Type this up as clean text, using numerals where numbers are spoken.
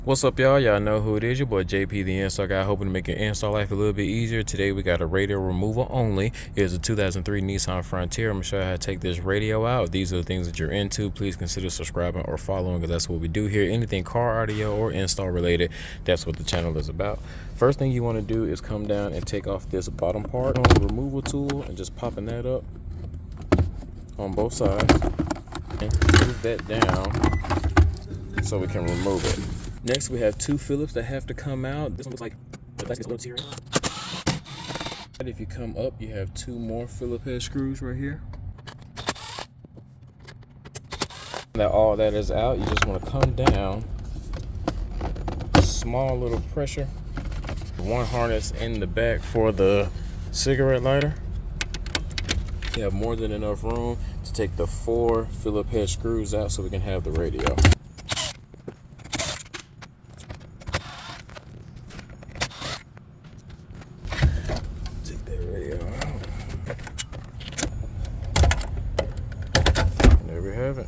What's up, y'all? Y'all know who it is. Your boy JP, the install guy, hoping to make your install life a little bit easier. Today we got a radio removal only. It is a 2003 Nissan Frontier. I'm gonna show you how to take this radio out. If these are the things that you're into, please consider subscribing or following, because that's what we do here. Anything car audio or install related, that's what the channel is about. First thing you want to do is come down and take off this bottom part on the removal tool and just popping that up on both sides and move that down so we can remove it. Next, we have two Phillips that have to come out. This one looks like the plastic is a little teary. If you come up, you have two more Phillips head screws right here. Now all that is out, you just want to come down, small little pressure. One harness in the back for the cigarette lighter. You have more than enough room to take the four Phillips head screws out so we can have the radio. There we have it.